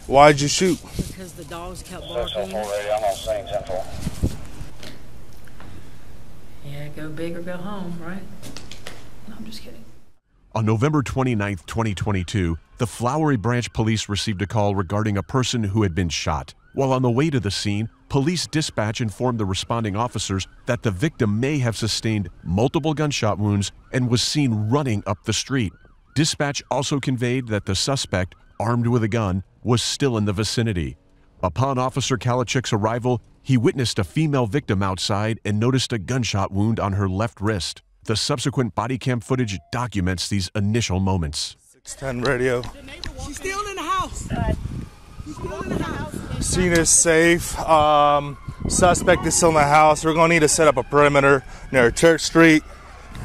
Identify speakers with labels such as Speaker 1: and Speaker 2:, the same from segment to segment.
Speaker 1: Why'd you shoot?
Speaker 2: Because the dogs kept barking.
Speaker 3: I'm on scene, Central.
Speaker 2: Yeah, go big or go home, right? No, I'm just kidding.
Speaker 4: On November 29, 2022, the Flowery Branch Police received a call regarding a person who had been shot. While on the way to the scene, police dispatch informed the responding officers that the victim may have sustained multiple gunshot wounds and was seen running up the street. Dispatch also conveyed that the suspect, armed with a gun, was still in the vicinity. Upon Officer Kalachik's arrival, he witnessed a female victim outside and noticed a gunshot wound on her left wrist. The subsequent body cam footage documents these initial moments.
Speaker 1: 610 radio.
Speaker 5: She's still in the house. She's still in the house.
Speaker 1: Scene is safe. Suspect is still in the house. We're gonna need to set up a perimeter near Church Street.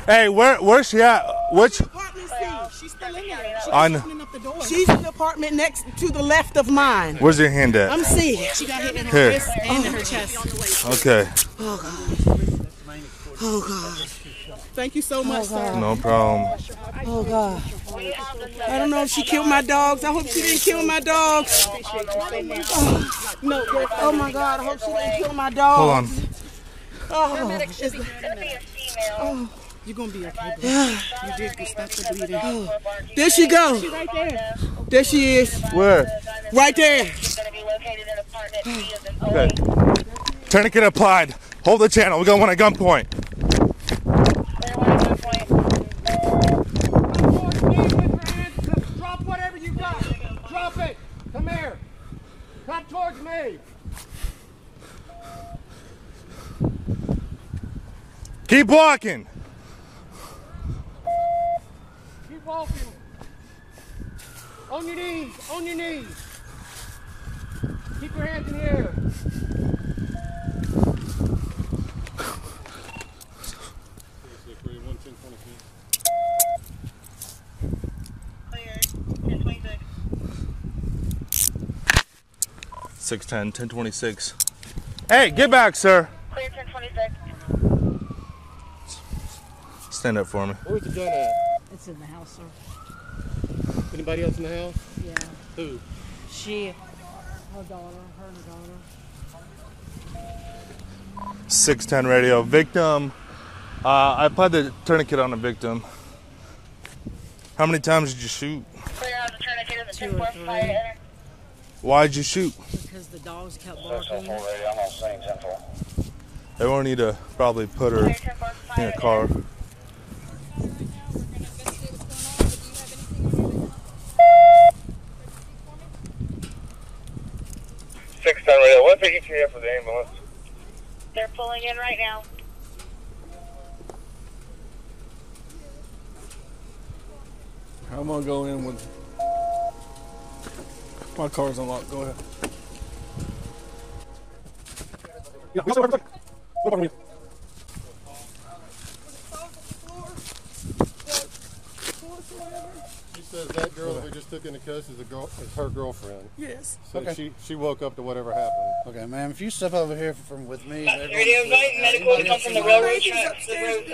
Speaker 1: Hey, where's she at? Which?
Speaker 5: Apartment C. She's still in there. She's opening up the door. She's in the apartment next to the left of mine.
Speaker 1: Where's your hand at?
Speaker 5: I'm C. She got hit in her wrist and in her chest.
Speaker 1: Okay.
Speaker 5: Oh God. Oh God. Thank you so much, sir.
Speaker 1: No problem.
Speaker 5: Oh God. I don't know if she killed my dogs. I hope she didn't kill my dogs. Oh, no. Oh my God. I hope she didn't kill my dogs.
Speaker 1: Hold on.
Speaker 5: Oh. You're gonna be okay, bro. You did good. Stop the bleeding. Oh. There she goes. She's right there. There she is.
Speaker 1: Where?
Speaker 5: Right there.
Speaker 1: Okay. Tourniquet applied. Hold the channel. We're going at gunpoint.
Speaker 6: Drop whatever you got. Drop it. Come here. Come towards me.
Speaker 1: Keep walking.
Speaker 6: Keep walking. On your knees. On your knees. Keep your hands in the air.
Speaker 1: Clear. 610, 1026. Hey, get back, sir.
Speaker 3: Clear 1026.
Speaker 1: Stand up for me.
Speaker 6: Where's the gun at?
Speaker 2: It's in the house, sir.
Speaker 6: Anybody else in the house?
Speaker 2: Yeah.
Speaker 6: Who?
Speaker 2: She, her daughter, her daughter.
Speaker 1: 610 radio. Victim. I applied the tourniquet on the victim. How many times did you shoot?
Speaker 3: Clear out the tourniquet in the
Speaker 2: 2 or 3.
Speaker 1: Why'd you shoot?
Speaker 2: Because the dogs kept barking.
Speaker 3: I'm on scene, Central.
Speaker 1: They won't need to probably put her in a car.
Speaker 3: What's the ETA for the ambulance? They're pulling in right now.
Speaker 7: I'm gonna go in with my car's unlocked. Go ahead.
Speaker 6: She says that girl that we just took into custody is her girlfriend.
Speaker 5: Yes.
Speaker 6: So
Speaker 7: Okay.
Speaker 6: she woke up to whatever happened.
Speaker 7: Okay, ma'am. If you step over here with me,
Speaker 3: Radio invite, medical come from the railroad track.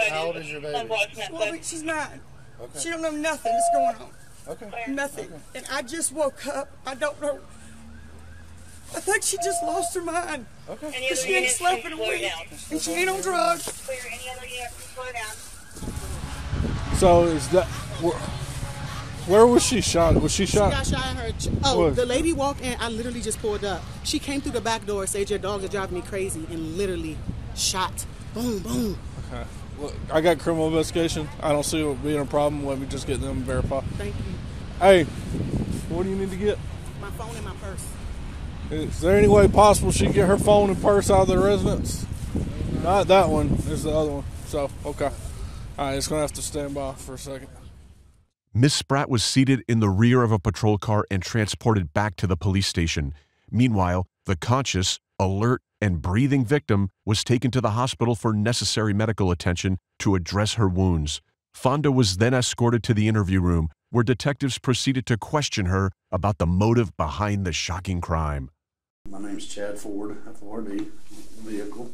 Speaker 7: How old is your baby?
Speaker 5: Well, she's 9.
Speaker 7: Okay.
Speaker 5: She don't know nothing that's going on.
Speaker 7: Okay.
Speaker 5: Nothing.
Speaker 7: Okay.
Speaker 5: And I just woke up. I don't know. I think she just lost her mind.
Speaker 7: Okay.
Speaker 5: Because she ain't slept in a week. And she ain't on drugs.
Speaker 3: Clear any other unit, slow down.
Speaker 7: So is that where was she shot? Was she
Speaker 5: She
Speaker 7: shot?
Speaker 5: got shot in her. The lady walked in. I literally just pulled up. She came through the back door, said your dogs are driving me crazy, and literally shot. Boom, boom.
Speaker 7: Okay. Look, I got criminal investigation. I don't see it being a problem. Let me just get them verified.
Speaker 5: Thank you.
Speaker 7: Hey, what do you need to get?
Speaker 5: My phone and my purse.
Speaker 7: Is there any way possible she can get her phone and purse out of the residence? Not that one. It's the other one. So, okay. All right, it's going to have to stand by for a second.
Speaker 4: Miss Spratt was seated in the rear of a patrol car and transported back to the police station. Meanwhile, the conscious, alert, and breathing victim was taken to the hospital for necessary medical attention to address her wounds. Fonda was then escorted to the interview room, where detectives proceeded to question her about the motive behind the shocking crime.
Speaker 8: My name's Chad Ford, FORD, vehicle.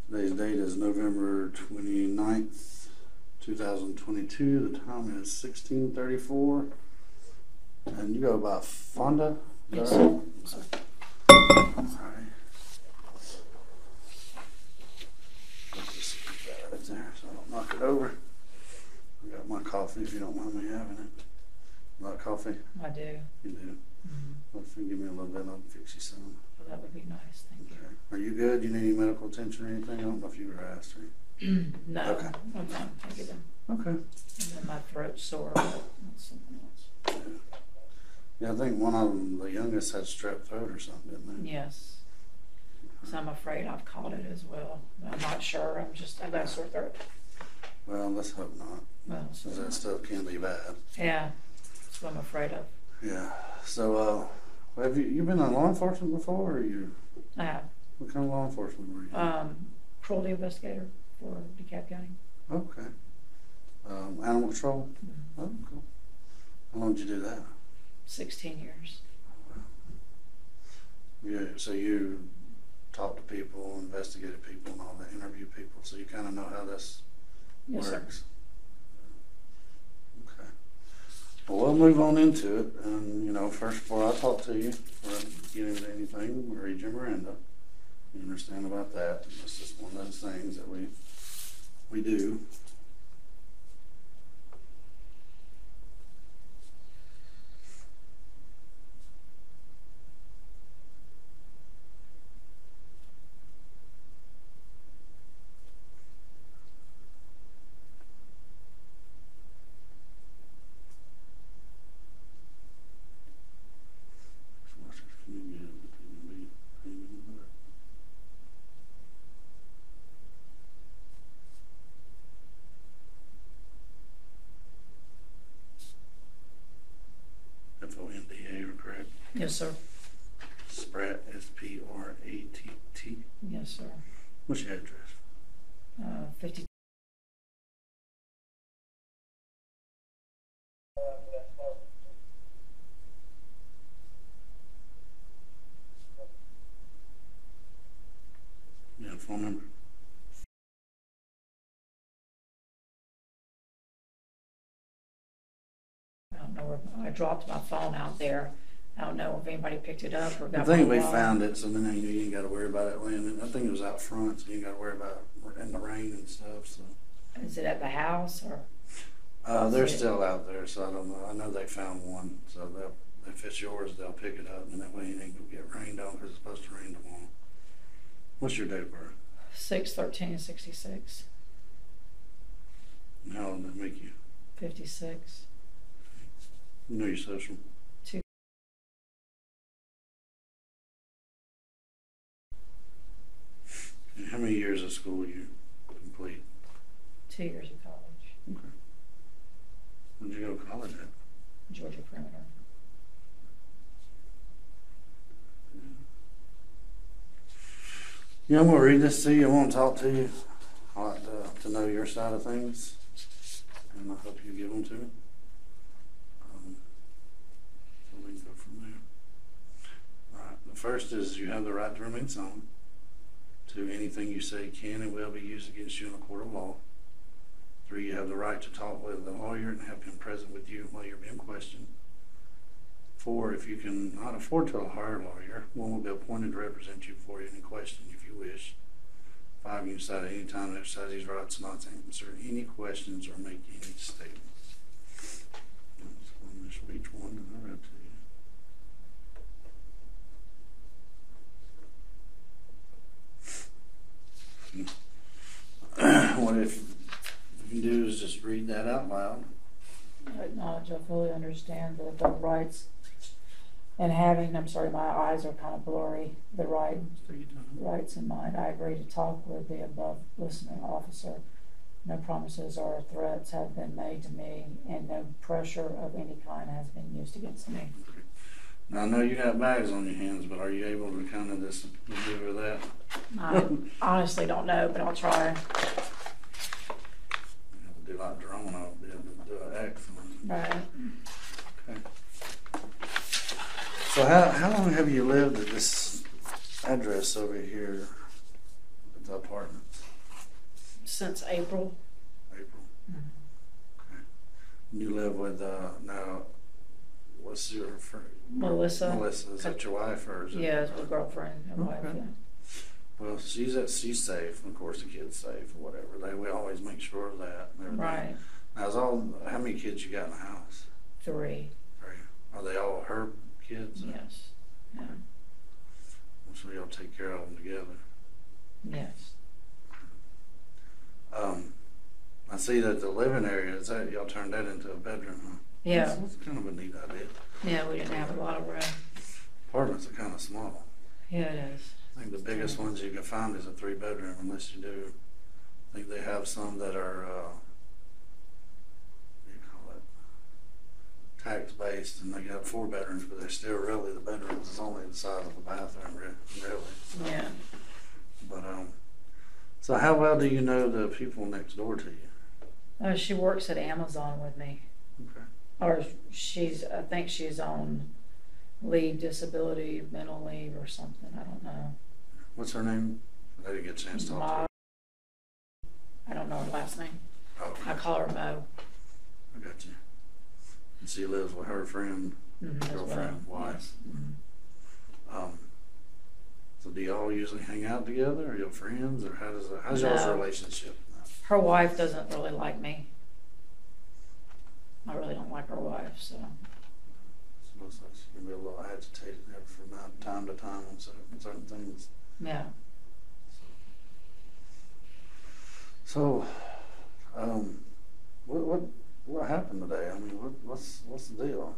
Speaker 8: Today's date is November 29th, 2022. The time is 16:34. And you go by Fonda?
Speaker 2: Yes,
Speaker 8: Right?
Speaker 2: sir.
Speaker 8: Alright. Just keep that right there so I don't knock it over. I got my coffee if you don't mind me having it. Like coffee?
Speaker 2: I do.
Speaker 8: You do? Well, if you give me a little bit, I'll fix you some.
Speaker 2: Well, that would be nice. Thank
Speaker 8: Okay. Are you good? You need any medical attention or anything? I don't know if you were asked or
Speaker 2: you. No,
Speaker 8: Okay.
Speaker 2: I'm fine. Thank you. Then.
Speaker 8: Okay.
Speaker 2: And then my throat's sore, but that's something else.
Speaker 8: Yeah, I think one of them, the youngest, had strep throat or something, didn't they?
Speaker 2: Yes. So I'm afraid I've caught it as well. I'm not sure. I've got a sore throat.
Speaker 8: Well, let's hope not.
Speaker 2: Well, so,
Speaker 8: Because that stuff can be bad.
Speaker 2: yeah, that's what I'm afraid of.
Speaker 8: Yeah. So, have you been in law enforcement before, or you?
Speaker 2: I have.
Speaker 8: What kind of law enforcement were you?
Speaker 2: Cruelty investigator for DeKalb County.
Speaker 8: Okay. Animal control?
Speaker 2: Mm-hmm.
Speaker 8: Oh, cool. How long did you do that?
Speaker 2: 16 years.
Speaker 8: Yeah, so you talk to people, investigated people, and all that, interview people, so you kind of know how this
Speaker 2: Yes,
Speaker 8: works. Okay. Well, we'll move on into it, and first, before I talk to you, before I get into anything, we'll read your Miranda. You understand about that? It's just one of those things that we do. Fonda, correct?
Speaker 2: Yes, sir.
Speaker 8: Spratt, S-P-R-A-T-T.
Speaker 2: Yes, sir.
Speaker 8: What's your address?
Speaker 2: 50.
Speaker 8: Yeah, phone number.
Speaker 2: I don't know where I dropped my phone out there. I don't know if anybody picked it up or got
Speaker 8: I think
Speaker 2: my
Speaker 8: we
Speaker 2: wallet.
Speaker 8: found it, so then you ain't got to worry about it landing. I think it was out front, so you ain't got to worry about it in the rain and stuff. So
Speaker 2: Is it at the house or?
Speaker 8: they're still out there, so I don't know. I know they found one, so if it's yours, they'll pick it up, and that way it ain't gonna get rained on because it's supposed to rain tomorrow. What's your date of birth?
Speaker 2: 6/13/66.
Speaker 8: And how old did that make you?
Speaker 2: 56.
Speaker 8: You know your social.
Speaker 2: 2.
Speaker 8: And how many years of school you complete?
Speaker 2: 2 years of college.
Speaker 8: Okay. Where'd you go to college at?
Speaker 2: Georgia Perimeter.
Speaker 8: Yeah, I'm gonna read this to you. I want to talk to you. I like to know your side of things, and I hope you give them to me. So we can go from there. All right. The first is you have the right to remain silent. 2, anything you say can and will be used against you in a court of law. 3, you have the right to talk with the lawyer and have him present with you while you're being questioned. 4, if you cannot afford to hire a lawyer, one will be appointed to represent you before any question if you wish. 5, you can decide at any time to exercise these rights not to answer any questions or make any statements. So I'll just read each one and I read to you. What if you can do is just read that out loud.
Speaker 2: I acknowledge I fully understand the Bill of Rights and having, I'm sorry, my eyes are kind of blurry, the rights in mind. I agree to talk with the above listening officer. No promises or threats have been made to me, and no pressure of any kind has been used against me.
Speaker 8: Now, I know you got bags on your hands, but are you able to kind of just maneuver that?
Speaker 2: I honestly don't know, but I'll try.
Speaker 8: You have to do like drone out there, do an X.
Speaker 2: Right.
Speaker 8: Okay. So how long have you lived at this address over here at the apartment?
Speaker 2: Since April.
Speaker 8: April.
Speaker 2: Mm-hmm.
Speaker 8: You live with, now, what's your friend?
Speaker 2: Melissa.
Speaker 8: Melissa, is that your wife or is it?
Speaker 2: Yeah, it's my girlfriend and wife.
Speaker 8: Okay.
Speaker 2: Yeah.
Speaker 8: Well, she's safe. Of course, the kid's safe or whatever. We always make sure of that. And everything.
Speaker 2: Right.
Speaker 8: Now, how many kids you got in the house?
Speaker 2: 3.
Speaker 8: 3. Are they all her kids?
Speaker 2: Yes. Yeah.
Speaker 8: So y'all take care of them together.
Speaker 2: Yes.
Speaker 8: I see that the living area, is that y'all turned that into a bedroom, huh?
Speaker 2: Yeah.
Speaker 8: That's kind of a neat idea.
Speaker 2: Yeah, we didn't have a lot of room.
Speaker 8: Apartments are kind of small.
Speaker 2: Yeah, it is.
Speaker 8: I think the biggest ones you can find is a 3-bedroom, unless you do. I think they have some that are, what do you call it, tax-based, and they got 4 bedrooms, but they're still really, the bedrooms is only the size of a bathroom, really.
Speaker 2: Yeah.
Speaker 8: But, so how well do you know the people next door to you?
Speaker 2: She works at Amazon with me.
Speaker 8: Okay.
Speaker 2: Or I think she's on leave, disability, mental leave or something. I don't know.
Speaker 8: What's her name? I didn't get a chance to talk to her.
Speaker 2: I don't know her last name.
Speaker 8: Oh, okay.
Speaker 2: I call her Mo.
Speaker 8: I got you. And she lives with her friend, girlfriend, wife.
Speaker 2: Yes. Mm-hmm.
Speaker 8: So do y'all usually hang out together? Are y'all friends, or how's y'all's relationship?
Speaker 2: Her wife doesn't really like me. I really don't like her wife, so.
Speaker 8: It looks like she can be a little agitated there from time to time on certain things.
Speaker 2: Yeah.
Speaker 8: So, what happened today? I mean, what's the deal?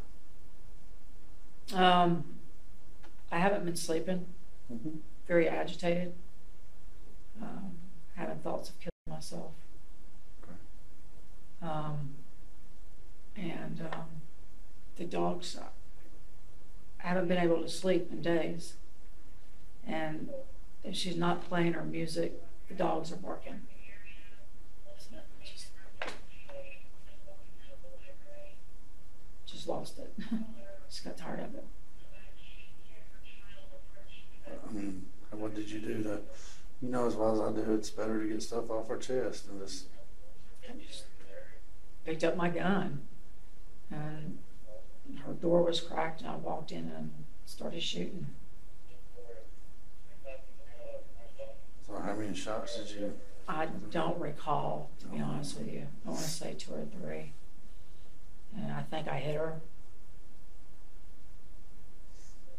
Speaker 2: I haven't been sleeping.
Speaker 8: Mm-hmm.
Speaker 2: Very agitated. Having thoughts of killing myself.
Speaker 8: Okay.
Speaker 2: And the dogs, I haven't been able to sleep in days. And if she's not playing her music, the dogs are barking. Just lost it. Just got tired of it.
Speaker 8: I mean, what did you do to, as well as I do, it's better to get stuff off our chest and just.
Speaker 2: I just picked up my gun, and her door was cracked, and I walked in and started shooting.
Speaker 8: So how many shots did you?
Speaker 2: I don't recall, to be honest with you. I want to say 2 or 3. And I think I hit her.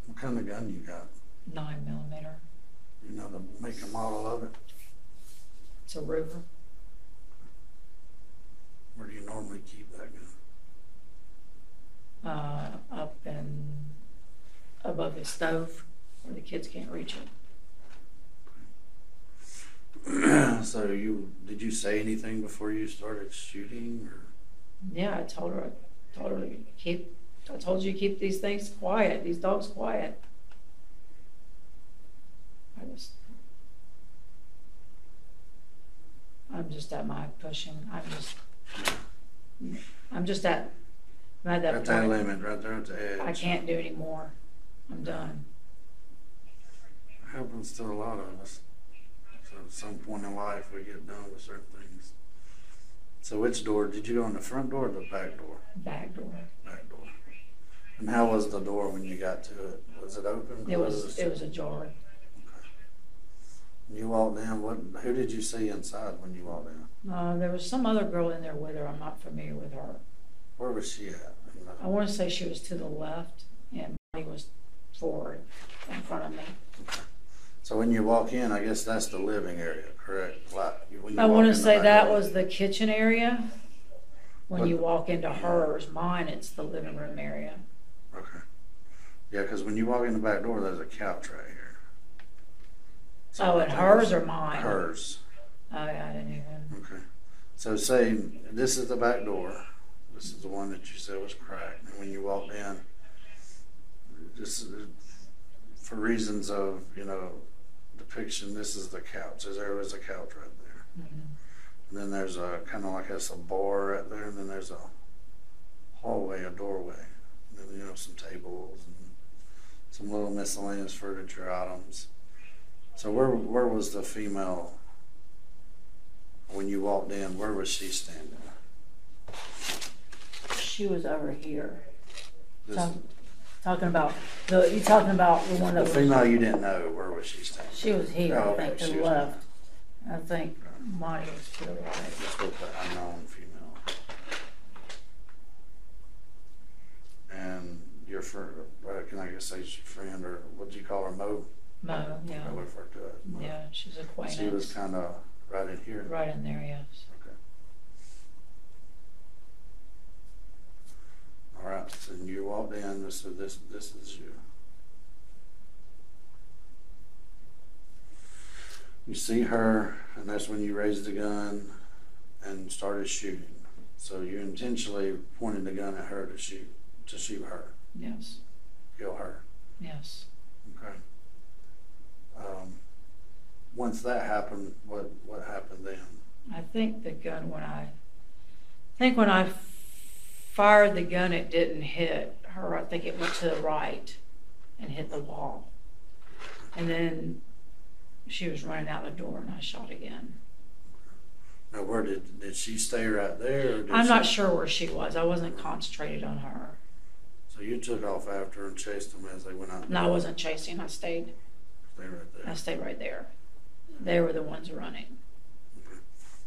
Speaker 8: What kind of gun you got?
Speaker 2: 9mm.
Speaker 8: You know the make and model of it?
Speaker 2: It's a Ruger.
Speaker 8: Where do you normally keep that gun?
Speaker 2: Up and above the stove where the kids can't reach it.
Speaker 8: So did you say anything before you started shooting, or?
Speaker 2: Yeah, I told her to keep. I told you to keep these things quiet. These dogs quiet. I'm just at my pushing. I'm just at that
Speaker 8: at
Speaker 2: point.
Speaker 8: that limit, right there at the edge.
Speaker 2: I can't do any more. I'm done.
Speaker 8: It happens to a lot of us. So at some point in life, we get done with certain things. So which door? Did you go in the front door or the back door?
Speaker 2: Back door.
Speaker 8: Back door. And how was the door when you got to it? Was it open?
Speaker 2: It was ajar.
Speaker 8: Okay. You walked in. Who did you see inside when you walked in?
Speaker 2: There was some other girl in there with her. I'm not familiar with her.
Speaker 8: Where was she at?
Speaker 2: I want to say she was to the left, and Bonnie was forward in front of me.
Speaker 8: Okay. So when you walk in, I guess that's the living area, correct?
Speaker 2: I want to say that was the kitchen area. When you walk into hers, mine, it's the living room area.
Speaker 8: Okay. Yeah, because when you walk in the back door, there's a couch right here.
Speaker 2: So and hers or mine?
Speaker 8: Hers.
Speaker 2: Oh, yeah, I didn't even.
Speaker 8: Okay. So say this is the back door. This is the one that you said was cracked. And when you walked in, just for reasons of, depiction, this is the couch. There was a couch right there.
Speaker 2: Mm-hmm.
Speaker 8: And then there's a kind of like a bar right there, and then there's a hallway, a doorway. And then, some tables and some little miscellaneous furniture items. So where was the female when you walked in? Where was she standing?
Speaker 2: She was over here.
Speaker 8: This,
Speaker 2: Talking about you talking about the one
Speaker 8: the
Speaker 2: that
Speaker 8: female you didn't know, where was she staying?
Speaker 2: she was here,
Speaker 8: Oh,
Speaker 2: I think,
Speaker 8: okay,
Speaker 2: to
Speaker 8: she
Speaker 2: the
Speaker 8: was
Speaker 2: left. I think Monty was to the right.
Speaker 8: Let's put the unknown female. And your friend, can I guess say your friend, or what do you call her, Mo?
Speaker 2: Mo, yeah.
Speaker 8: I refer to it as Mo.
Speaker 2: Yeah, she's acquaintance.
Speaker 8: She was kind of right in here.
Speaker 2: Right in there, yes.
Speaker 8: Okay. All right. So you walked in. This is you. You see her, and that's when you raised the gun and started shooting. So you intentionally pointed the gun at her to shoot her.
Speaker 2: Yes.
Speaker 8: Kill her.
Speaker 2: Yes.
Speaker 8: Okay. Once that happened, what happened then?
Speaker 2: I think the gun when I fired the gun, it didn't hit her. I think it went to the right and hit the wall. And then she was running out the door and I shot again.
Speaker 8: Now, where did she stay right there? Or did
Speaker 2: I'm not sure where she was. I wasn't concentrated on her.
Speaker 8: So you took off after her and chased them as they went out?
Speaker 2: No, I wasn't chasing. I stayed.
Speaker 8: Stay right there.
Speaker 2: I stayed right there. They were the ones running.
Speaker 8: Okay.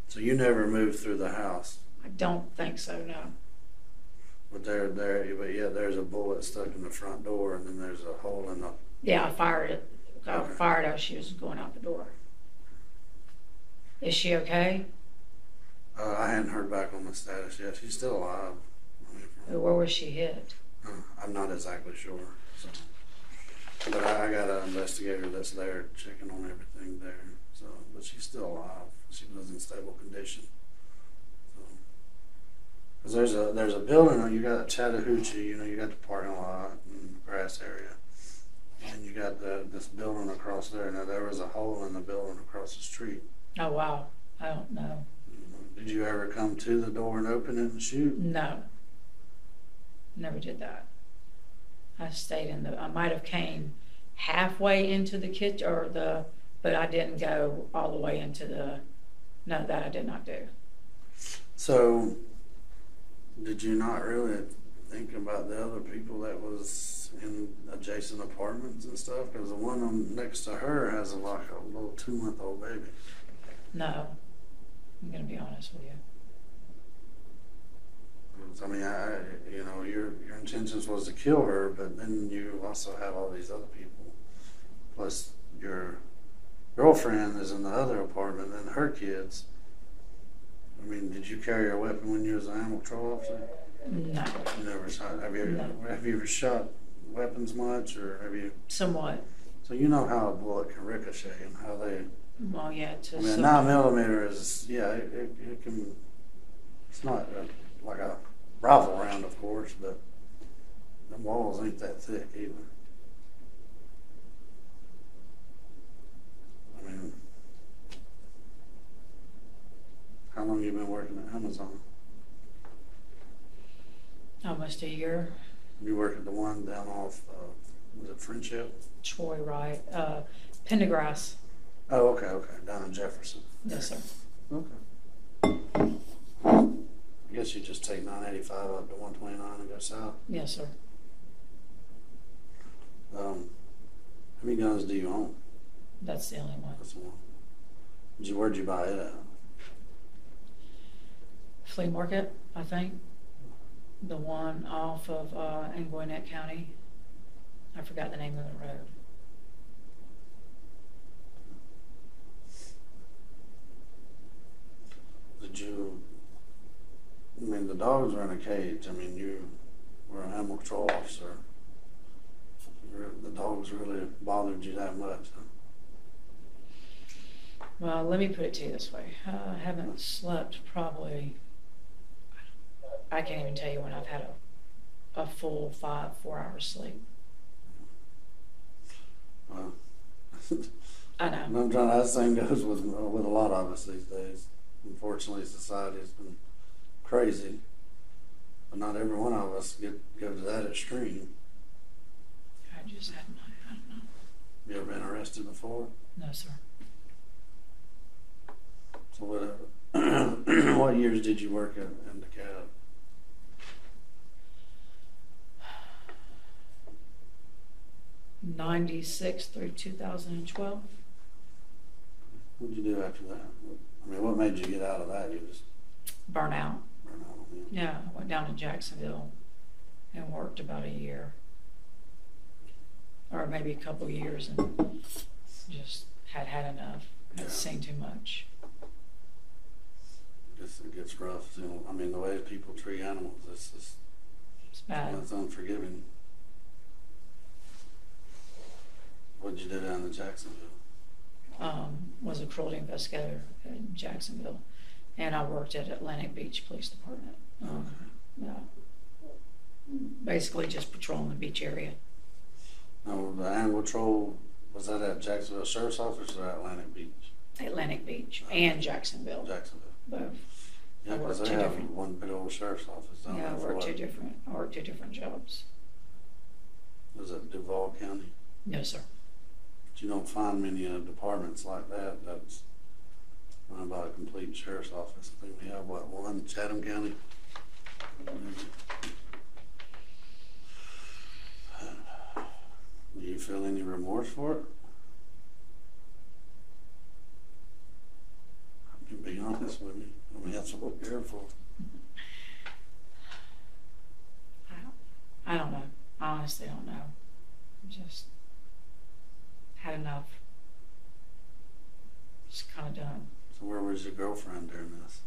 Speaker 8: So you never moved through the house?
Speaker 2: I don't think so, no.
Speaker 8: But there's a bullet stuck in the front door, and then there's a hole in the...
Speaker 2: Yeah, I fired it. I
Speaker 8: Okay.
Speaker 2: fired as she was going out the door. Is she okay?
Speaker 8: I hadn't heard back on the status yet. She's still alive.
Speaker 2: Where was she hit?
Speaker 8: I'm not exactly sure. So. But I got an investigator that's there checking on everything there. So, but she's still alive. She was in stable condition. So, because there's a building. You got Chattahoochee. You got the parking lot and grass area, and you got this building across there. Now there was a hole in the building across the street.
Speaker 2: Oh wow, I don't know.
Speaker 8: Did you ever come to the door and open it and shoot?
Speaker 2: No, never did that. I stayed I might have came halfway into the kitchen but I didn't go all the way into no, that I did not do.
Speaker 8: So, did you not really think about the other people that was in adjacent apartments and stuff? Because the one next to her has a little 2-month-old baby.
Speaker 2: No, I'm going to be honest with you.
Speaker 8: I mean, your intentions was to kill her, but then you also have all these other people. Plus, your girlfriend is in the other apartment and her kids. I mean, did you carry a weapon when you was an animal control officer?
Speaker 2: No.
Speaker 8: You never shot. Have you ever shot weapons much, or have you?
Speaker 2: Somewhat.
Speaker 8: So you know how a bullet can ricochet and how they.
Speaker 2: Well, yeah.
Speaker 8: I mean, a 9mm is it can. It's not like a rifle round, of course, but the walls ain't that thick either. I mean, how long have you been working at Amazon?
Speaker 2: Almost a year.
Speaker 8: You work at the one down off, was it Friendship?
Speaker 2: Troy, right. Pendergrass.
Speaker 8: Oh, okay. Down in Jefferson.
Speaker 2: Yes, sir.
Speaker 8: Okay. I guess you just take 985 up to 129 and go south.
Speaker 2: Yes, sir.
Speaker 8: How many guns do you own?
Speaker 2: That's the only one.
Speaker 8: That's the one. Where'd you buy it at?
Speaker 2: Flea market, I think. The one off of in Gwinnett County. I forgot the name of the road.
Speaker 8: I mean, the dogs are in a cage. I mean, you were an animal control officer. The dogs really bothered you that much, huh?
Speaker 2: Well, let me put it to you this way. I haven't slept probably, I can't even tell you when I've had a full 4 hours sleep.
Speaker 8: Well,
Speaker 2: I know.
Speaker 8: I'm trying. That same goes with a lot of us these days. Unfortunately, society has been crazy, but not every one of us go to that extreme.
Speaker 2: I just had I don't know.
Speaker 8: You ever been arrested before?
Speaker 2: No, sir.
Speaker 8: So what years did you work in the cab?
Speaker 2: '96 through 2012.
Speaker 8: What'd you do after that? I mean, what made you get out of that? You just
Speaker 2: Burn out.
Speaker 8: burn out on it.
Speaker 2: Yeah, I went down to Jacksonville and worked about a year, or maybe a couple years, and just had enough. Had seen too much.
Speaker 8: It gets rough. You know, I mean, the way people treat animals, it's
Speaker 2: bad.
Speaker 8: It's unforgiving. What'd you do down in Jacksonville?
Speaker 2: Was a cruelty investigator in Jacksonville, and I worked at Atlantic Beach Police Department. Yeah, basically just patrolling the beach area.
Speaker 8: No, the animal patrol, was that at Jacksonville Sheriff's Office or Atlantic Beach?
Speaker 2: Atlantic Beach and Jacksonville.
Speaker 8: Jacksonville.
Speaker 2: Both.
Speaker 8: Yeah, because they have one big old sheriff's office down there.
Speaker 2: Yeah, I worked two different jobs.
Speaker 8: Was it Duval County?
Speaker 2: No, sir.
Speaker 8: But you don't find many departments like that that's run by a complete sheriff's office. I think we have, what, one? Chatham County? Do you feel any remorse for it? You can be honest with me. I mean, that's what we're here for.
Speaker 2: I don't know. I honestly don't know. Just had enough. Just kind of done.
Speaker 8: So where was your girlfriend during this?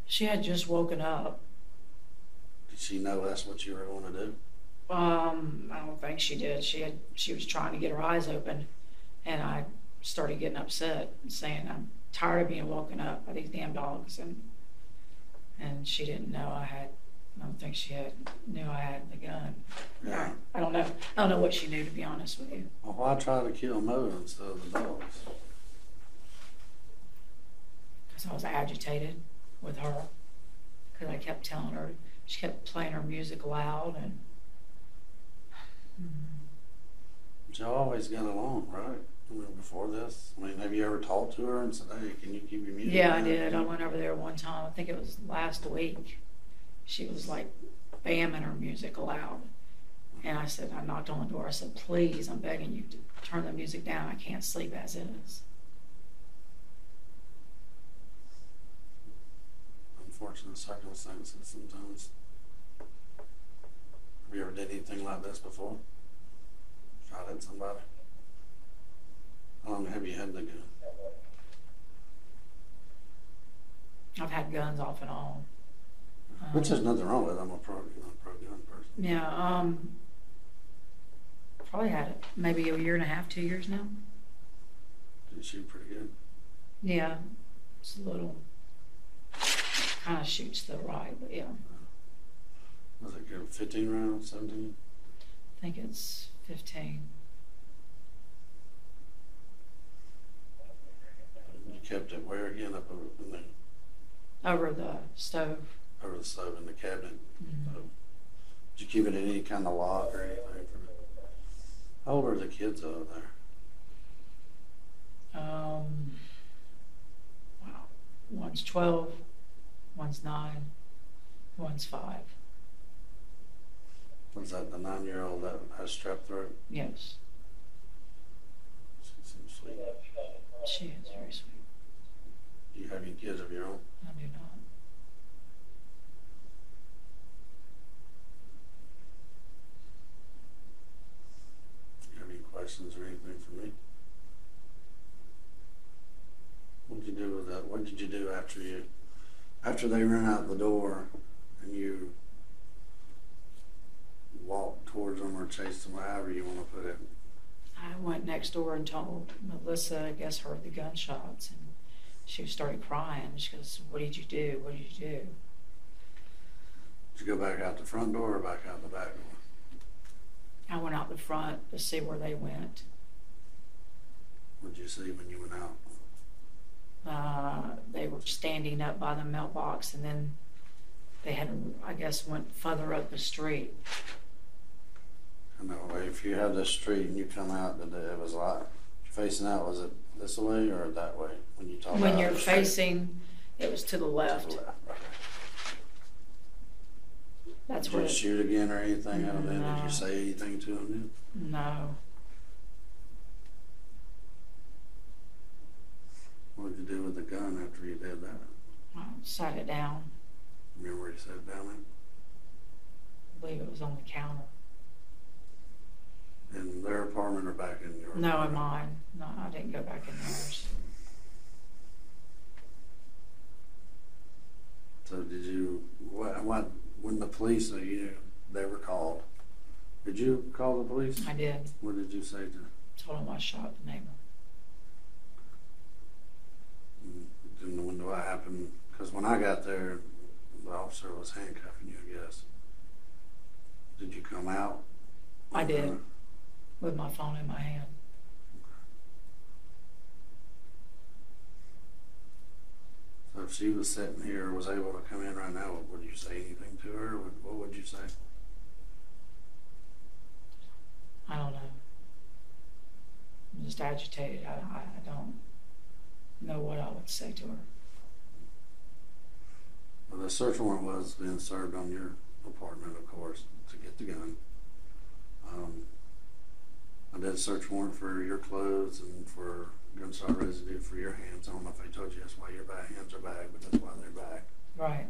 Speaker 2: She had just woken up.
Speaker 8: Did she know that's what you were going to do?
Speaker 2: I don't think she did. She was trying to get her eyes open, and I started getting upset, saying I'm tired of being woken up by these damn dogs, and she didn't know I don't think she knew I had the gun.
Speaker 8: Yeah.
Speaker 2: I don't know. I don't know what she knew, to be honest with you.
Speaker 8: Well, why try to kill Mo instead of the dogs?
Speaker 2: Because I was agitated with her. Because I kept telling her, she kept playing her music loud, and
Speaker 8: But you always got along, right? I mean, before this, I mean, have you ever talked to her and said, "Hey, can you keep your music
Speaker 2: yeah,
Speaker 8: down?"
Speaker 2: I did. I went over there one time. I think it was last week. She was like bamming her music loud. And I said, I knocked on the door. I said, please, I'm begging you to turn the music down. I can't sleep as is.
Speaker 8: Unfortunate circumstances sometimes. Have you ever did anything like this before? Shot at somebody? How long have you had the gun?
Speaker 2: I've had guns off and on.
Speaker 8: Which is nothing wrong with it. I'm a pro gun person.
Speaker 2: Yeah, probably had it maybe a year and a half, 2 years now.
Speaker 8: Did you shoot pretty good?
Speaker 2: Yeah, it's a little, kind of shoots to the right, but yeah.
Speaker 8: Was it good? 15 rounds, 17?
Speaker 2: I think it's 15.
Speaker 8: You kept it where again? Up in the
Speaker 2: Over the stove.
Speaker 8: Over the stove in the cabinet.
Speaker 2: Mm-hmm.
Speaker 8: So, did you keep it in any kind of lock or anything? How old are the kids over there?
Speaker 2: Wow. One's 12, one's 9, one's 5.
Speaker 8: Was that the 9-year-old that has strep throat?
Speaker 2: Yes.
Speaker 8: She seems sweet.
Speaker 2: She is very sweet.
Speaker 8: Do you have any kids of your own?
Speaker 2: I do not.
Speaker 8: Do you have any questions or anything for me? What did you do with that? What did you do after they ran out the door and you walked towards them or chased them, however you want to put it?
Speaker 2: I went next door and told Melissa, I guess, heard the gunshots, and she started crying. She goes, what did you do? What did you do?
Speaker 8: Did you go back out the front door or back out the back door?
Speaker 2: I went out the front to see where they went.
Speaker 8: What did you see when you went out?
Speaker 2: They were standing up by the mailbox, and then they had, I guess, went further up the street.
Speaker 8: I know, if you have this street and you come out, it was like, facing out, was it this way or that way? When you talk
Speaker 2: When you're facing, it was to the left.
Speaker 8: To the left. Okay.
Speaker 2: That's
Speaker 8: Did
Speaker 2: where.
Speaker 8: you shoot again or anything out of that? Did
Speaker 2: No.
Speaker 8: you say anything to him then?
Speaker 2: No.
Speaker 8: What did you do with the gun after you did that?
Speaker 2: I sat it down.
Speaker 8: Remember where you set it down
Speaker 2: I believe it was on the counter.
Speaker 8: in their apartment or back in your
Speaker 2: No, in
Speaker 8: apartment?
Speaker 2: mine. No, I didn't go back in theirs.
Speaker 8: So did you, what, when the police, they were called, did you call the police?
Speaker 2: I did.
Speaker 8: What did you say to,
Speaker 2: Told him I shot the neighbor.
Speaker 8: and when what happened? Because when I got there, the officer was handcuffing you, I guess. Did you come out?
Speaker 2: I did. With my phone in my hand.
Speaker 8: So if she was sitting here, was able to come in right now, would you say anything to her? What would you say?
Speaker 2: I don't know. I'm just agitated. I don't know what I would say to her.
Speaker 8: Well, the search warrant was being served on your apartment, of course, to get the gun. I did a search warrant for your clothes and for gunshot residue for your hands. I don't know if I told you that's why your hands are back, but that's why they're back.
Speaker 2: Right.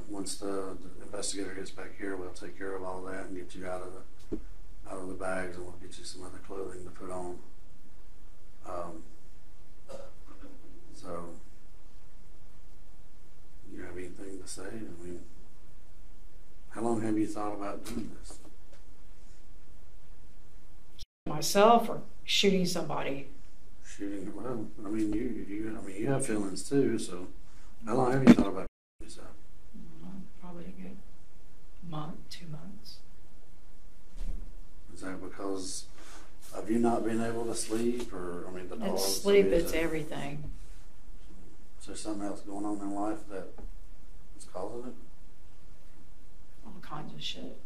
Speaker 8: Once the investigator gets back here, we'll take care of all that and get you out of the bags, and we'll get you some other clothing to put on. So, you have anything to say? I mean, how long have you thought about doing this?
Speaker 2: Myself or shooting somebody.
Speaker 8: Shooting? Well, I mean, you have feelings too. So, how long have you thought about yourself?
Speaker 2: Probably a good month, 2 months.
Speaker 8: Is that because of you not being able to sleep, or I mean, the dogs?
Speaker 2: It's sleep. It's everything.
Speaker 8: Is there something else going on in life that is causing it?
Speaker 2: All kinds of shit.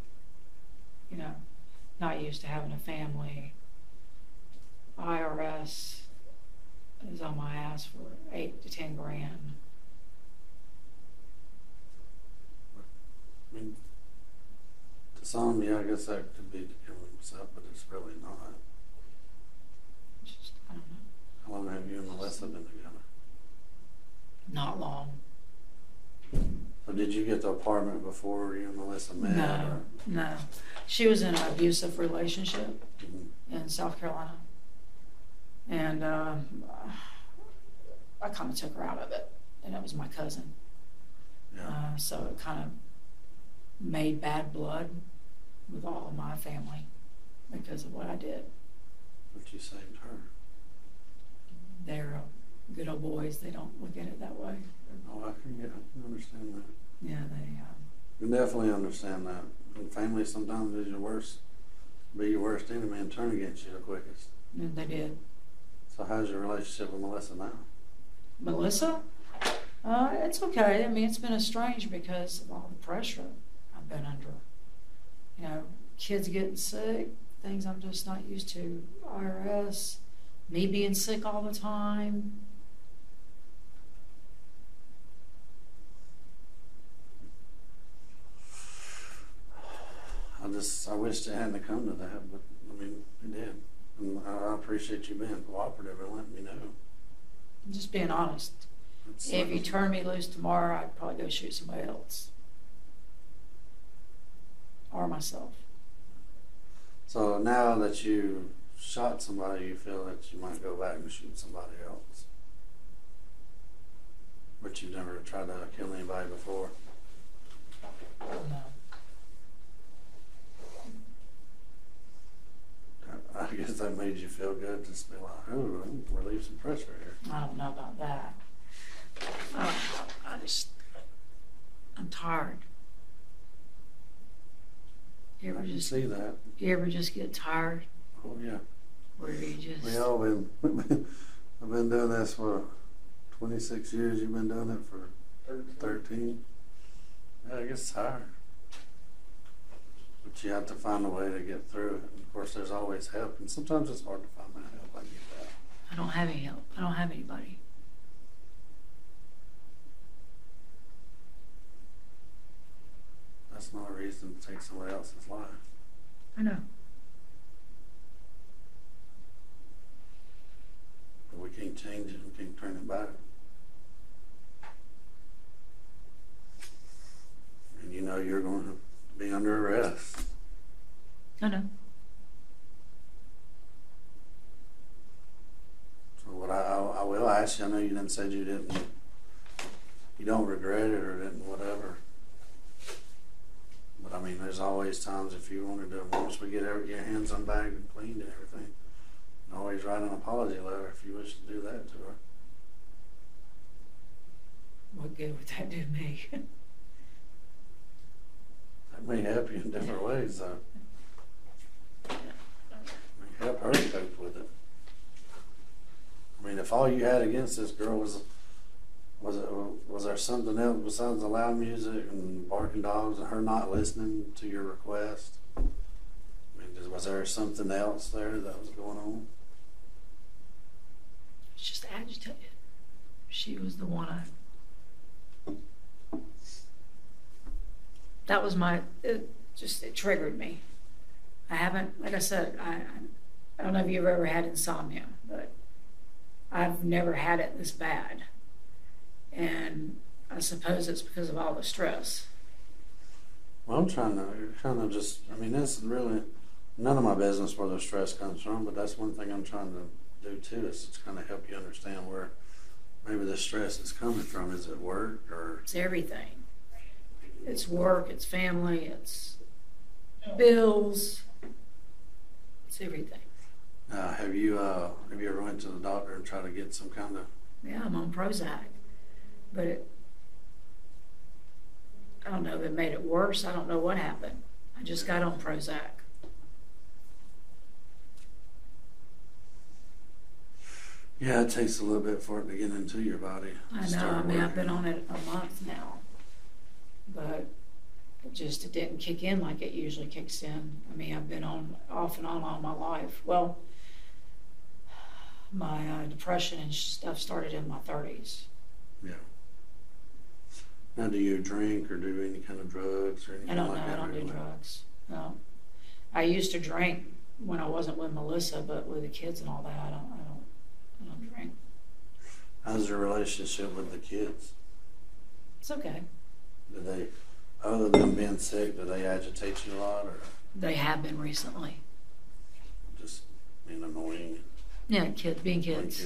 Speaker 2: You know, not used to having a family. IRS is on my ass for 8 to 10 grand.
Speaker 8: I mean, to some, yeah, I guess that could be to killing himself, but it's really not.
Speaker 2: Just, I don't know.
Speaker 8: How long have you and Melissa been together?
Speaker 2: Not long.
Speaker 8: So did you get the apartment before you and Melissa met?
Speaker 2: No, no. She was in an abusive relationship
Speaker 8: Mm-hmm.
Speaker 2: in South Carolina. And I kind of took her out of it. And it was my cousin.
Speaker 8: Yeah.
Speaker 2: So it kind of made bad blood with all of my family because of what I did.
Speaker 8: But you saved her.
Speaker 2: They're good old boys. They don't look at it that way.
Speaker 8: Oh, I can understand that.
Speaker 2: Yeah, they.
Speaker 8: You definitely understand that. And family sometimes is your worst, be your worst enemy and turn against you the quickest.
Speaker 2: And they did.
Speaker 8: So how's your relationship with Melissa now?
Speaker 2: Melissa? It's okay. I mean, it's been estranged because of all the pressure I've been under. You know, kids getting sick, things I'm just not used to. IRS, me being sick all the time.
Speaker 8: I wish it hadn't come to that, but I mean, it did. And I appreciate you being cooperative and letting me know.
Speaker 2: I'm just being honest. If you turn me loose tomorrow, I'd probably go shoot somebody else. Or myself.
Speaker 8: So now that you shot somebody, you feel that you might go back and shoot somebody else. But you've never tried to kill anybody before?
Speaker 2: No.
Speaker 8: I guess that made you feel good to be like, oh, relieve some pressure here.
Speaker 2: I don't know about that. I'm tired. You
Speaker 8: I
Speaker 2: ever
Speaker 8: can
Speaker 2: just
Speaker 8: see that.
Speaker 2: You ever just get tired?
Speaker 8: Oh yeah.
Speaker 2: Where you just
Speaker 8: We all been. I've been doing this for 26 years. You've been doing it for 13. Yeah, I guess tired. But you have to find a way to get through it. And of course, there's always help, and sometimes it's hard to find that help. I get that.
Speaker 2: I don't have any help. I don't have anybody.
Speaker 8: That's That's not a reason to take somebody else's life.
Speaker 2: I know.
Speaker 8: But we can't change it. We can't turn it back. And you know you're going to be under arrest.
Speaker 2: I know.
Speaker 8: So what I will ask you, I know you didn't say you don't regret it or didn't whatever. But I mean, there's always times if you wanted to, once we get your hands unbagged and cleaned and everything, you can always write an apology letter if you wish to do that to her.
Speaker 2: What good would that do me?
Speaker 8: That may help you in different ways, though. It may help her cope with it. I mean, if all you had against this girl was there something else besides the loud music and barking dogs and her not listening to your request? I mean, was there something else there that was going on?
Speaker 2: It's just agitated. She was the one that was it triggered me. I haven't, like I said, I don't know if you've ever had insomnia, but I've never had it this bad. And I suppose it's because of all the stress.
Speaker 8: Well, I'm trying to just, I mean, this is really none of my business where the stress comes from, but that's one thing I'm trying to do too, is to kind of help you understand where maybe the stress is coming from. Is it work or?
Speaker 2: It's everything. It's work, it's family, it's bills, it's everything.
Speaker 8: Have you ever went to the doctor and tried to get some kind of?
Speaker 2: Yeah, I'm on Prozac, but I don't know if it made it worse. I don't know what happened. I just got on Prozac.
Speaker 8: Yeah, it takes a little bit for it to get into your body.
Speaker 2: I know. I mean, I've been on it a month now, but it didn't kick in like it usually kicks in. I mean, I've been off and on all my life. Well, my depression and stuff started in my 30s.
Speaker 8: Yeah. Now, do you drink or do any kind of drugs or anything like that?
Speaker 2: I don't do drugs. No. I used to drink when I wasn't with Melissa, but with the kids and all that, I don't drink.
Speaker 8: How's your relationship with the kids?
Speaker 2: It's okay.
Speaker 8: Do they, other than being sick, do they agitate you a lot, or?
Speaker 2: They have been recently.
Speaker 8: Just being annoying.
Speaker 2: Yeah, being kids.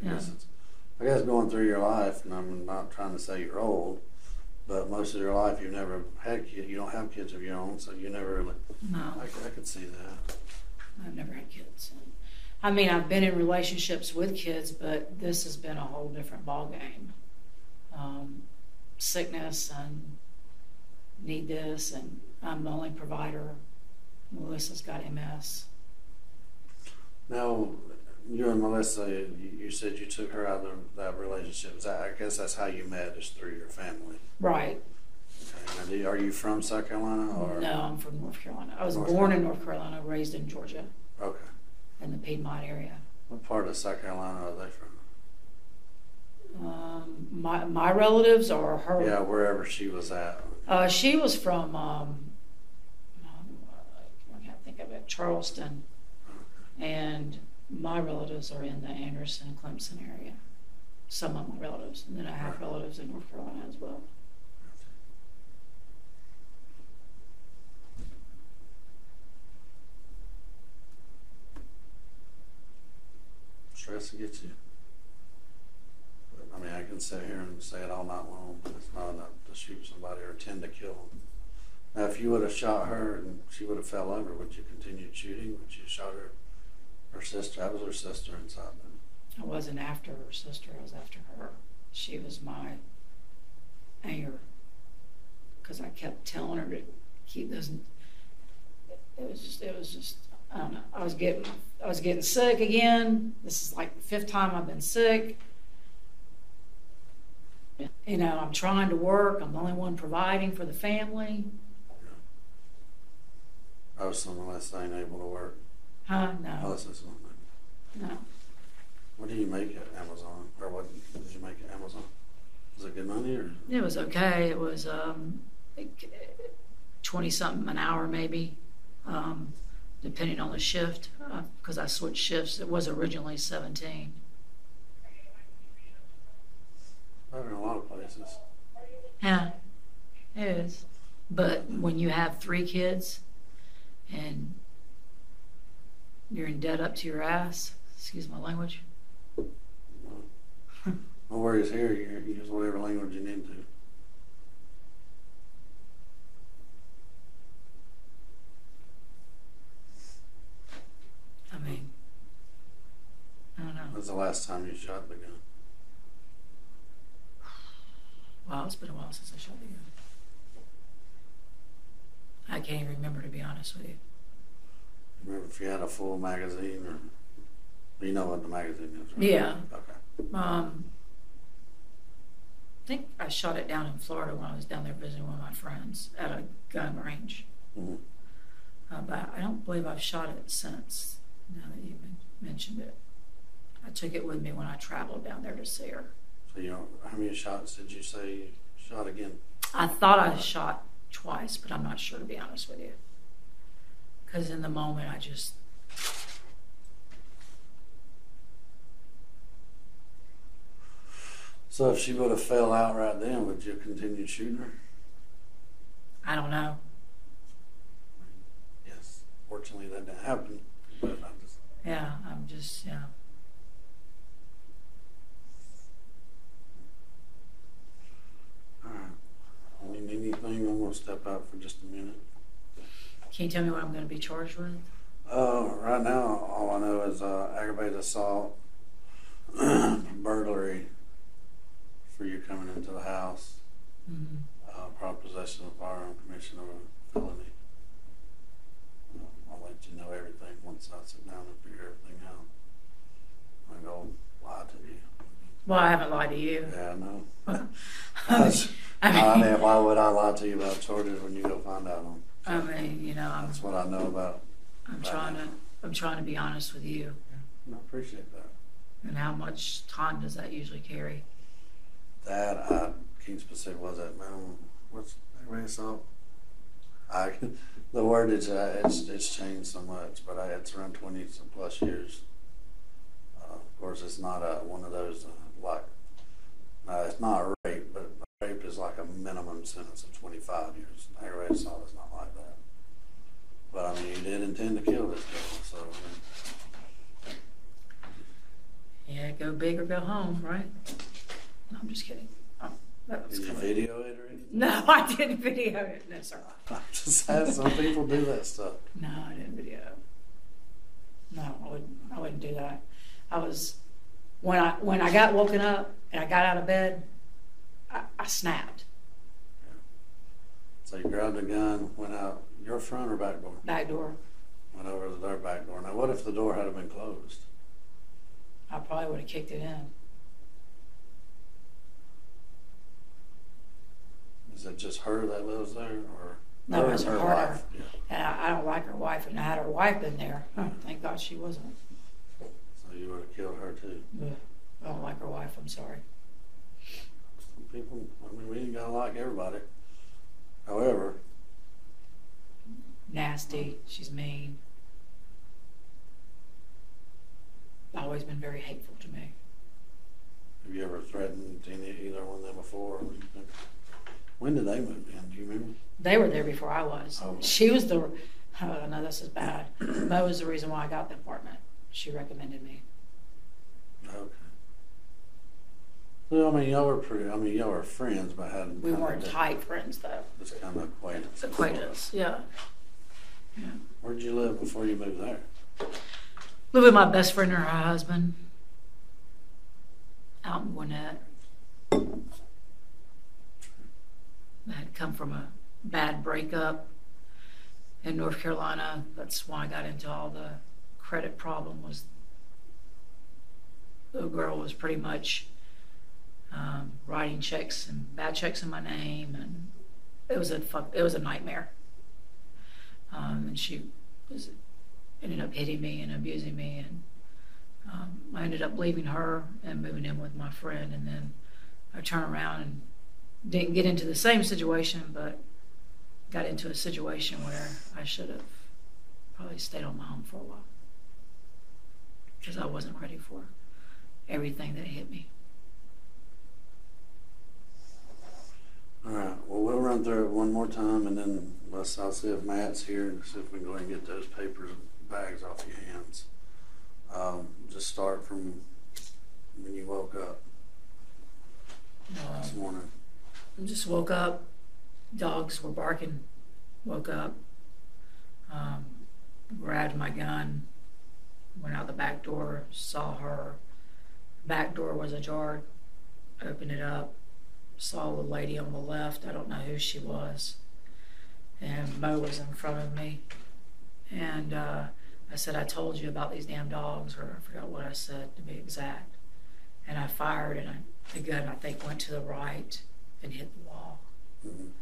Speaker 2: Yeah.
Speaker 8: I guess going through your life, and I'm not trying to say you're old, but most of your life you've never had kids. You don't have kids of your own, so you never really.
Speaker 2: No.
Speaker 8: I could see that.
Speaker 2: I've never had kids. I mean, I've been in relationships with kids, but this has been a whole different ballgame. Sickness and need this, and I'm the only provider. Melissa's got MS.
Speaker 8: Now, you and Melissa, you said you took her out of that relationship. I guess that's how you met, is through your family.
Speaker 2: Right.
Speaker 8: Okay. Now, are you from South Carolina? Or?
Speaker 2: No, I'm from North Carolina. I was born in North Carolina, raised in Georgia.
Speaker 8: Okay.
Speaker 2: In the Piedmont area.
Speaker 8: What part of South Carolina are they from?
Speaker 2: My relatives or her?
Speaker 8: Yeah, wherever she was at.
Speaker 2: She was from, I can't think of it, Charleston. Okay. And my relatives are in the Anderson, Clemson area. Some of my relatives. And then I have relatives in North Carolina as well.
Speaker 8: Stress gets you. But, I mean, I can sit here and say it all night long, but it's not enough to shoot somebody or tend to kill them. Now, if you would have shot her and she would have fell over, would you continue shooting? Would you shot her sister? That was her sister inside then.
Speaker 2: I wasn't after her sister. I was after her. She was my anger. Because I kept telling her to keep those. It was just. I don't know. I was getting sick again. This is like the 5th time I've been sick. You know, I'm trying to work. I'm the only one providing for the family.
Speaker 8: Yeah. Oh, so Melissa ain't able to work?
Speaker 2: Huh? No.
Speaker 8: Melissa's not.
Speaker 2: No.
Speaker 8: What do you make at Amazon? Or what did you make at Amazon? Was it good money or?
Speaker 2: It was okay. It was 20-something an hour maybe, depending on the shift, because I switched shifts. It was originally 17.
Speaker 8: Better in a lot of places.
Speaker 2: Yeah, it is. But when you have 3 kids and you're in debt up to your ass, excuse my language.
Speaker 8: No worries here. You use whatever language you need to.
Speaker 2: I mean, I don't know.
Speaker 8: When's the last time you shot the gun?
Speaker 2: Wow, it's been a while since I shot the gun. I can't even remember, to be honest with you.
Speaker 8: Remember if you had a full magazine, or you know what the magazine is, right?
Speaker 2: Yeah.
Speaker 8: Okay.
Speaker 2: I think I shot it down in Florida when I was down there visiting one of my friends at a gun range.
Speaker 8: Mm-hmm.
Speaker 2: But I don't believe I've shot it since, now that you mentioned it. I took it with me when I traveled down there to see her.
Speaker 8: So how many shots did you say you shot again?
Speaker 2: I thought I shot twice, but I'm not sure, to be honest with you. Because in the moment, I just...
Speaker 8: So if she would have fell out right then, would you continue shooting her?
Speaker 2: I don't know.
Speaker 8: Yes. Fortunately, that didn't happen. But I'm just...
Speaker 2: Yeah, I'm just, yeah.
Speaker 8: All right. You need anything? I'm going to step out for just a minute.
Speaker 2: Can you tell me what I'm going to be charged with?
Speaker 8: Right now, all I know is aggravated assault, burglary for you coming into the house, proper possession of a firearm, commission of a felony. I'll let you know everything once I sit down and figure everything out. I'm going to lie to you.
Speaker 2: Well, I haven't lied to you.
Speaker 8: Yeah, I know. I mean, why would I lie to you about charges when you go find out them? So
Speaker 2: I mean, you know,
Speaker 8: that's what I know about.
Speaker 2: I'm trying to be honest with you.
Speaker 8: Yeah, I appreciate that.
Speaker 2: And how much time does that usually carry?
Speaker 8: That I can't specific. Was that minimum? What's aggravated assault? The wordage it's changed so much, but it's around 20 some plus years. Of course, it's not one of those it's not a rape, but rape is like a minimum sentence of 25 years. Aggravated assault is not like that. But I mean, you did intend to kill this girl, so.
Speaker 2: Yeah, go big or go home, right? No, I'm just kidding.
Speaker 8: Did you video it or anything?
Speaker 2: No, I didn't video it. No, sir.
Speaker 8: I just had some people do that stuff.
Speaker 2: No, I didn't video it. No, I wouldn't do that. I was when I got woken up and I got out of bed, I snapped.
Speaker 8: Yeah. So you grabbed a gun, went out your front or back door?
Speaker 2: Back door.
Speaker 8: Went over to their back door. Now, what if the door had been closed?
Speaker 2: I probably would have kicked it in.
Speaker 8: Is it just her that lives there, or
Speaker 2: no? It's her
Speaker 8: wife? Yeah.
Speaker 2: And I don't like her wife. And had her wife been there, thank God she wasn't.
Speaker 8: So you would have killed her too.
Speaker 2: Yeah. I don't like her wife. I'm sorry.
Speaker 8: Some people, I mean, we ain't gotta like everybody. However,
Speaker 2: nasty. She's mean. Always been very hateful to me.
Speaker 8: have you ever threatened either one of them before? When did they move in? Do you remember?
Speaker 2: They were there before I was.
Speaker 8: Oh.
Speaker 2: She was the. Oh no, this is bad. Mo was the reason why I got the apartment. She recommended me.
Speaker 8: Okay. So, I mean, y'all were friends, but hadn't.
Speaker 2: We weren't tight friends, though.
Speaker 8: Just kind of acquaintance.
Speaker 2: Acquaintance, yeah. Yeah.
Speaker 8: Where'd you live before you moved there?
Speaker 2: Lived with my best friend and her husband out in Gwinnett. I had come from a bad breakup in North Carolina. That's why I got into all the credit problem. Was the girl was pretty much writing checks and bad checks in my name, and it was a nightmare. And she ended up hitting me and abusing me, and I ended up leaving her and moving in with my friend, and then I turned around and didn't get into the same situation, but got into a situation where I should have probably stayed on my own for a while because I wasn't ready for everything that hit me.
Speaker 8: All right, well, we'll run through it one more time, and then I'll see if Matt's here and see if we can go ahead and get those papers and bags off your hands. Just start from when you woke up this morning.
Speaker 2: I just woke up, dogs were barking, woke up, grabbed my gun, went out the back door, saw her. Back door was ajar, opened it up, saw the lady on the left. I don't know who she was. And Mo was in front of me. And I said, I told you about these damn dogs, or I forgot what I said to be exact. And I fired, and the gun, I think, went to the right and hit the wall. Mm-hmm. And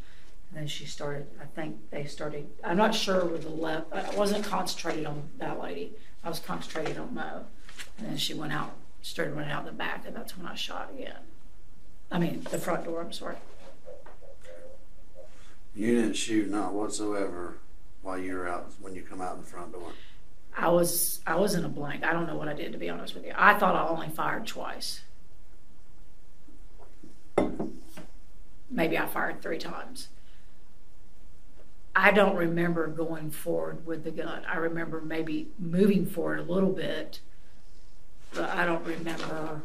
Speaker 2: then she started, I think they started, I'm not sure with the left, I wasn't concentrated on that lady. I was concentrated on Mo. And then she went out, started running out the back, and that's when I shot again. I mean, the front door, I'm sorry.
Speaker 8: You didn't shoot, not whatsoever, while you were out, when you come out the front door?
Speaker 2: I was in a blank. I don't know what I did, to be honest with you. I thought I only fired twice. Maybe I fired 3 times. I don't remember going forward with the gun. I remember maybe moving forward a little bit, but I don't remember.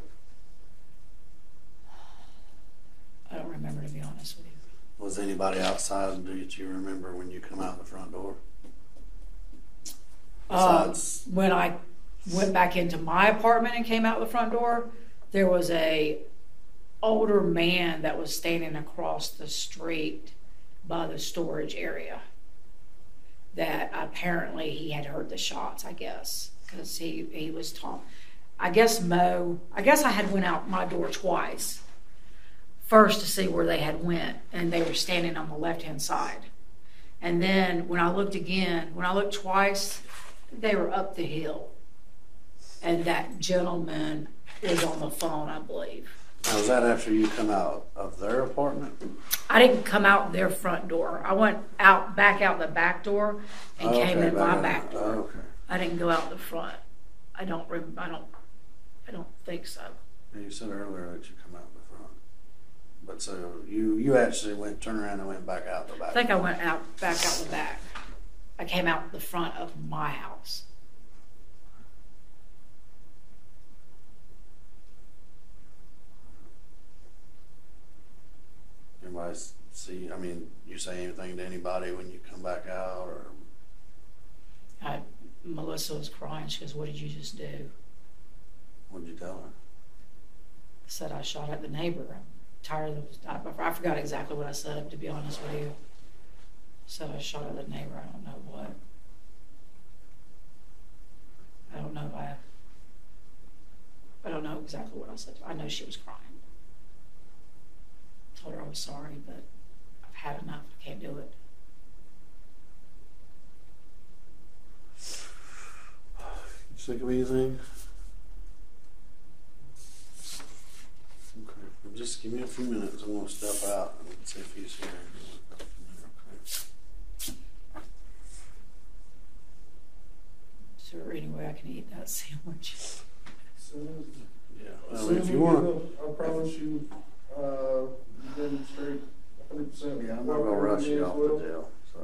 Speaker 2: I don't remember, to be honest with you.
Speaker 8: Was anybody outside? Do you remember when you come out the front door?
Speaker 2: When I went back into my apartment and came out the front door, there was a older man that was standing across the street by the storage area that apparently he had heard the shots, I guess, because he was talking. I guess I had went out my door twice. First to see where they had went, and they were standing on the left-hand side. And then when I looked twice, they were up the hill. And that gentleman was on the phone, I believe.
Speaker 8: Now, was that after you come out of their apartment?
Speaker 2: I didn't come out their front door. I went back out the back door and came in my back door.
Speaker 8: Okay.
Speaker 2: I didn't go out the front. I don't think so.
Speaker 8: You said earlier that you come out the front. But so you actually turned around and went back out the back.
Speaker 2: I think I went back out the back. I came out the front of my house.
Speaker 8: Anybody see? I mean, you say anything to anybody when you come back out, or?
Speaker 2: Melissa was crying. She goes, "What did you just do?"
Speaker 8: What did you tell her?
Speaker 2: I said I shot at the neighbor. I'm tired of. I forgot exactly what I said, to be honest with you. I said I shot at the neighbor. I don't know what. I don't know exactly what I said. I know she was crying. I told her I was sorry, but I've had enough. I can't do it.
Speaker 8: You sick of anything? Okay. Well, just give me a few minutes. I'm going to step out and see if he's here.
Speaker 2: Is there any way I can eat that sandwich?
Speaker 8: Yeah.
Speaker 7: As
Speaker 8: Well,
Speaker 7: soon
Speaker 8: if
Speaker 7: as
Speaker 8: you
Speaker 7: we
Speaker 8: want.
Speaker 7: go, I promise you, demonstrate 100%.
Speaker 8: Yeah, I'm not gonna rush you off the jail, so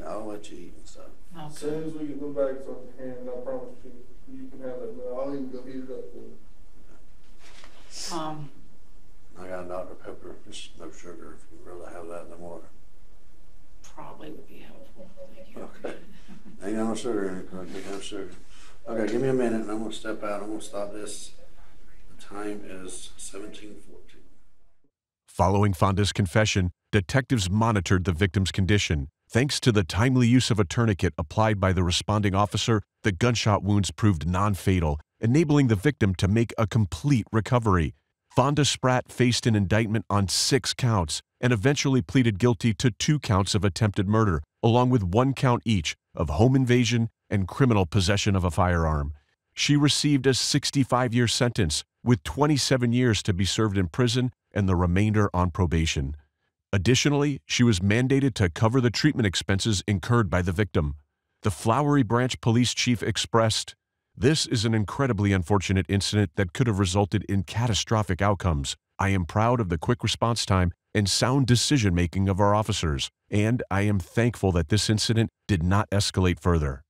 Speaker 8: I'll let you eat and stuff.
Speaker 7: As soon as we get them bags off your hand, I promise you can have that meal. I'll even go heat it up for you.
Speaker 8: I got a Dr. Pepper, just no sugar. If you'd rather have that than water.
Speaker 2: Probably would be helpful. Thank you.
Speaker 8: Okay. Ain't got no sugar in it. Can't have sugar. Okay, give me a minute, and I'm gonna step out. I'm gonna stop this. The time is 17:14.
Speaker 4: Following Fonda's confession, detectives monitored the victim's condition. Thanks to the timely use of a tourniquet applied by the responding officer, the gunshot wounds proved non-fatal, enabling the victim to make a complete recovery. Fonda Spratt faced an indictment on 6 counts and eventually pleaded guilty to 2 counts of attempted murder, along with 1 count each of home invasion and criminal possession of a firearm. She received a 65-year sentence, with 27 years to be served in prison and the remainder on probation. Additionally, she was mandated to cover the treatment expenses incurred by the victim. The Flowery Branch Police Chief expressed, "This is an incredibly unfortunate incident that could have resulted in catastrophic outcomes. I am proud of the quick response time and sound decision-making of our officers, and I am thankful that this incident did not escalate further."